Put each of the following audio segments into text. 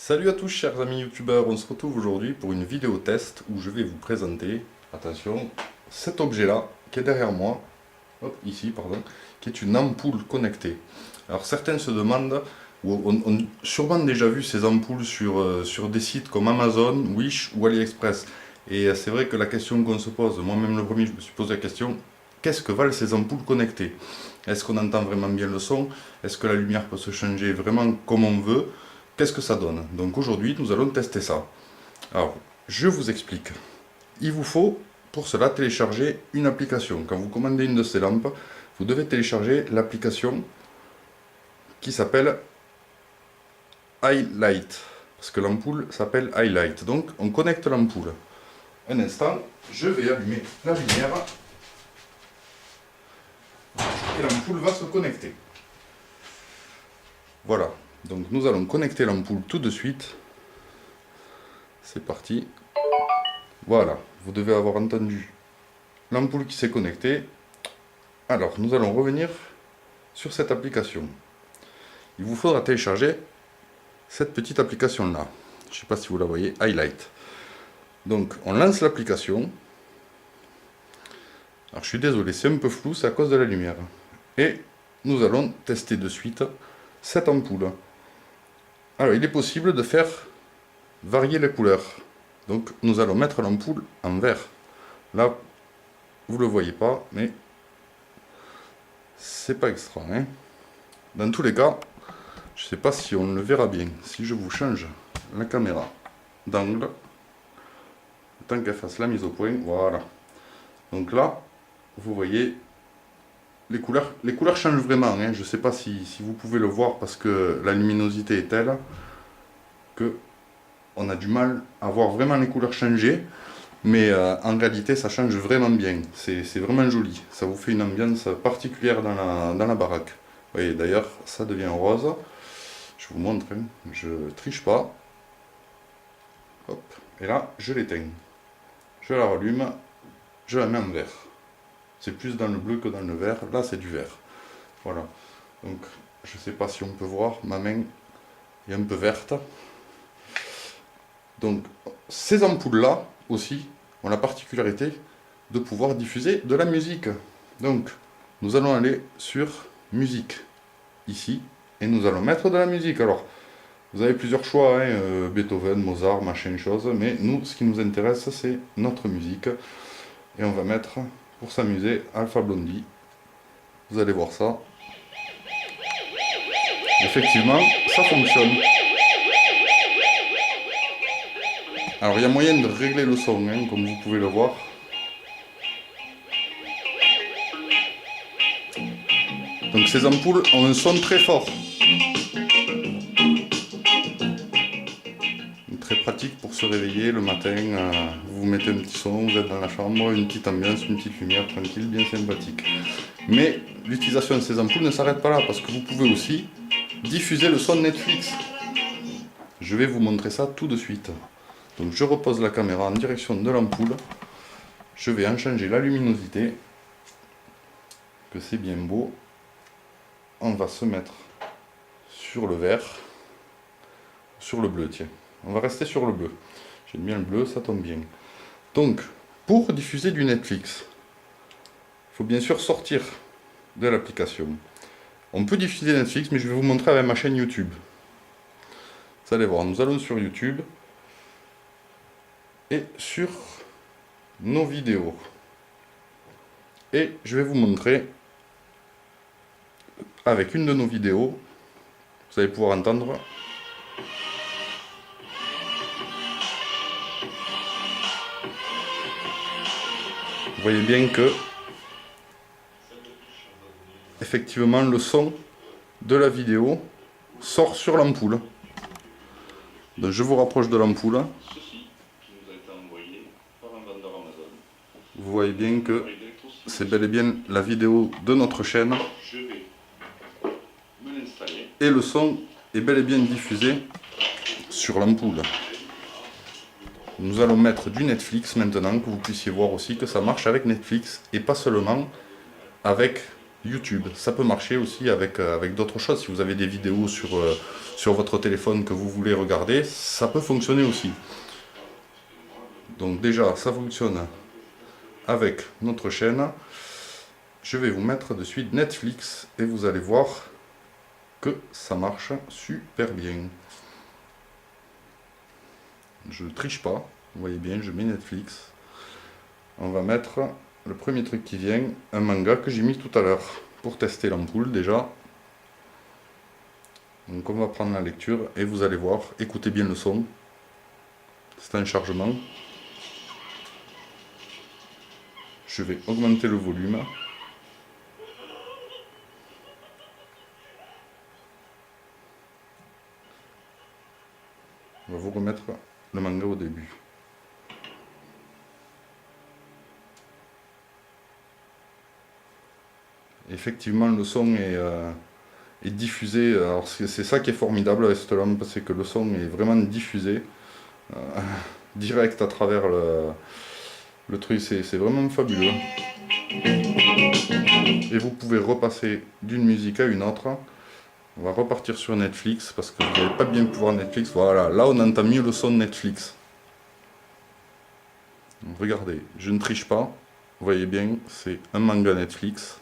Salut à tous chers amis youtubeurs, on se retrouve aujourd'hui pour une vidéo test où je vais vous présenter, attention, cet objet là qui est derrière moi, hop, ici pardon, qui est une ampoule connectée. Alors certains se demandent, ou on a sûrement déjà vu ces ampoules sur des sites comme Amazon, Wish ou AliExpress. Et c'est vrai que la question qu'on se pose, moi-même le premier je me suis posé la question, qu'est-ce que valent ces ampoules connectées? Est-ce qu'on entend vraiment bien le son? Est-ce que la lumière peut se changer vraiment comme on veut? Qu'est-ce que ça donne? Donc aujourd'hui, nous allons tester ça. Alors, je vous explique. Il vous faut pour cela télécharger une application. Quand vous commandez une de ces lampes, vous devez télécharger l'application qui s'appelle Highlight. Parce que l'ampoule s'appelle Highlight. Donc, on connecte l'ampoule. Un instant, je vais allumer la lumière. Et l'ampoule va se connecter. Voilà. Donc nous allons connecter l'ampoule tout de suite. C'est parti. Voilà, vous devez avoir entendu l'ampoule qui s'est connectée. Alors, nous allons revenir sur cette application. Il vous faudra télécharger cette petite application-là. Je ne sais pas si vous la voyez, Highlight. Donc, on lance l'application. Alors, je suis désolé, c'est un peu flou, c'est à cause de la lumière. Et nous allons tester de suite cette ampoule. Alors, il est possible de faire varier les couleurs. Donc, nous allons mettre l'ampoule en vert. Là, vous ne le voyez pas, mais c'est pas extra. Hein. Dans tous les cas, je ne sais pas si on le verra bien. Si je vous change la caméra d'angle, tant qu'elle fasse la mise au point, voilà. Donc là, vous voyez, les couleurs changent vraiment. Hein. Je ne sais pas si vous pouvez le voir parce que la luminosité est telle que on a du mal à voir vraiment les couleurs changer. Mais en réalité, ça change vraiment bien. C'est vraiment joli. Ça vous fait une ambiance particulière dans la baraque. Vous voyez, d'ailleurs, ça devient rose. Je vous montre, hein. Je triche pas. Hop. Et là, je l'éteins. Je la rallume. Je la mets en vert. C'est plus dans le bleu que dans le vert. Là, c'est du vert. Voilà. Donc, je ne sais pas si on peut voir. Ma main est un peu verte. Donc, ces ampoules-là, aussi, ont la particularité de pouvoir diffuser de la musique. Donc, nous allons aller sur musique, ici, et nous allons mettre de la musique. Alors, vous avez plusieurs choix, hein, Beethoven, Mozart, machin, chose, mais nous, ce qui nous intéresse, c'est notre musique. Et on va mettre, pour s'amuser, Alpha Blondie. Vous allez voir ça. Effectivement, ça fonctionne. Alors il y a moyen de régler le son, hein, comme vous pouvez le voir. Donc ces ampoules ont un son très fort. Très pratique pour se réveiller le matin. Vous mettez un petit son, vous êtes dans la chambre, une petite ambiance, une petite lumière tranquille, bien sympathique. Mais l'utilisation de ces ampoules ne s'arrête pas là, parce que vous pouvez aussi diffuser le son de Netflix. Je vais vous montrer ça tout de suite. Donc je repose la caméra en direction de l'ampoule. Je vais en changer la luminosité. Que c'est bien beau. On va se mettre sur le vert. Sur le bleu, tiens. On va rester sur le bleu. J'aime bien le bleu, ça tombe bien. Donc, pour diffuser du Netflix, il faut bien sûr sortir de l'application. On peut diffuser Netflix, mais je vais vous montrer avec ma chaîne YouTube. Vous allez voir, nous allons sur YouTube. Et sur nos vidéos. Et je vais vous montrer avec une de nos vidéos, vous allez pouvoir entendre. Vous voyez bien que effectivement le son de la vidéo sort sur l'ampoule. Donc je vous rapproche de l'ampoule. Vous voyez bien que c'est bel et bien la vidéo de notre chaîne. Et le son est bel et bien diffusé sur l'ampoule. Nous allons mettre du Netflix maintenant, que vous puissiez voir aussi que ça marche avec Netflix et pas seulement avec YouTube. Ça peut marcher aussi avec, avec d'autres choses. Si vous avez des vidéos sur votre téléphone que vous voulez regarder, ça peut fonctionner aussi. Donc déjà, ça fonctionne avec notre chaîne. Je vais vous mettre de suite Netflix et vous allez voir que ça marche super bien. Je triche pas, vous voyez bien, je mets Netflix. On va mettre le premier truc qui vient, un manga que j'ai mis tout à l'heure pour tester l'ampoule déjà. Donc on va prendre la lecture et vous allez voir, écoutez bien le son. C'est un chargement. Je vais augmenter le volume. On va vous remettre le manga au début. Effectivement, le son est diffusé. Alors c'est ça qui est formidable avec cette lampe, c'est que le son est vraiment diffusé direct à travers le truc. C'est vraiment fabuleux. Et vous pouvez repasser d'une musique à une autre. On va repartir sur Netflix parce que vous n'allez pas bien pouvoir Netflix. Voilà, là on entend mieux le son de Netflix. Donc, regardez, je ne triche pas. Vous voyez bien, c'est un manga Netflix.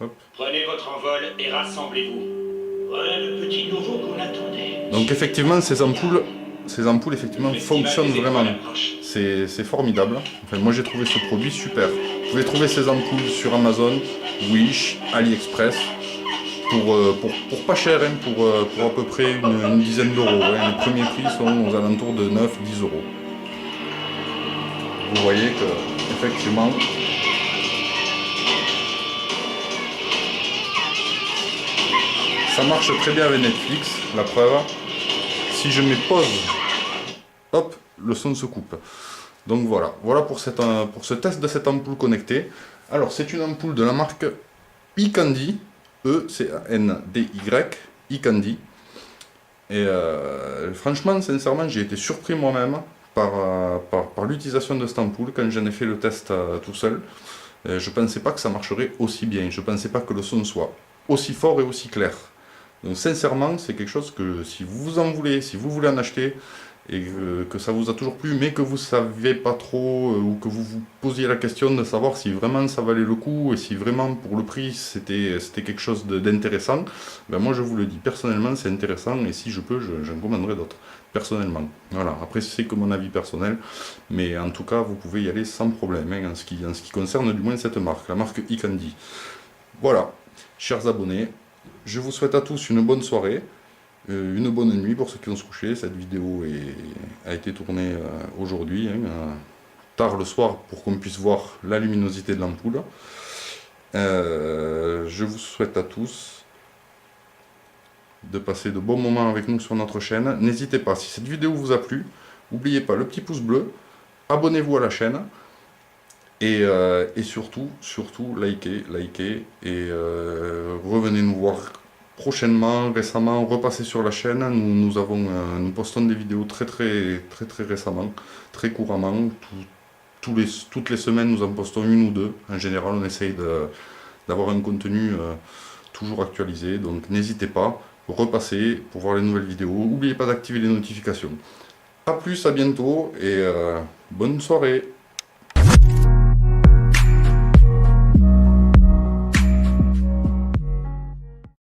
Hop. Prenez votre envol et rassemblez-vous. Voilà le petit nouveau qu'on attendait. Donc effectivement, ces ampoules effectivement fonctionnent vraiment. C'est formidable. Enfin, moi j'ai trouvé ce produit super. Vous pouvez trouver ces ampoules sur Amazon, Wish, AliExpress pour pas cher, hein, pour à peu près une dizaine d'euros. Hein. Les premiers prix sont aux alentours de 9-10 euros. Vous voyez que effectivement ça marche très bien avec Netflix, la preuve. Si je mets pause, hop, le son se coupe. Donc voilà, voilà pour ce test de cette ampoule connectée. Alors c'est une ampoule de la marque iCandy, E-C-A-N-D-Y, iCandy. Et franchement, sincèrement, j'ai été surpris moi-même par l'utilisation de cette ampoule quand j'en ai fait le test tout seul. Je ne pensais pas que ça marcherait aussi bien, je ne pensais pas que le son soit aussi fort et aussi clair. Donc sincèrement, c'est quelque chose que si vous en voulez, si vous voulez en acheter, et que ça vous a toujours plu, mais que vous ne saviez pas trop, ou que vous vous posiez la question de savoir si vraiment ça valait le coup, et si vraiment pour le prix c'était quelque chose d'intéressant, ben moi je vous le dis, personnellement c'est intéressant, et si je peux, j'en commanderai d'autres, personnellement. Voilà, après c'est que mon avis personnel, mais en tout cas vous pouvez y aller sans problème, hein, en ce qui concerne du moins cette marque, la marque iCandy. Voilà, chers abonnés, je vous souhaite à tous une bonne soirée, une bonne nuit pour ceux qui vont se coucher. Cette vidéo a été tournée aujourd'hui, hein, tard le soir, pour qu'on puisse voir la luminosité de l'ampoule. Je vous souhaite à tous de passer de bons moments avec nous sur notre chaîne. N'hésitez pas, si cette vidéo vous a plu, n'oubliez pas le petit pouce bleu, abonnez-vous à la chaîne. Et surtout, likez, et revenez nous voir prochainement, récemment, repassez sur la chaîne. Nous postons des vidéos très récemment, très couramment. Toutes les semaines, nous en postons une ou deux. En général, on essaye d'avoir un contenu toujours actualisé. Donc n'hésitez pas, repassez pour voir les nouvelles vidéos. N'oubliez pas d'activer les notifications. A plus, à bientôt et bonne soirée.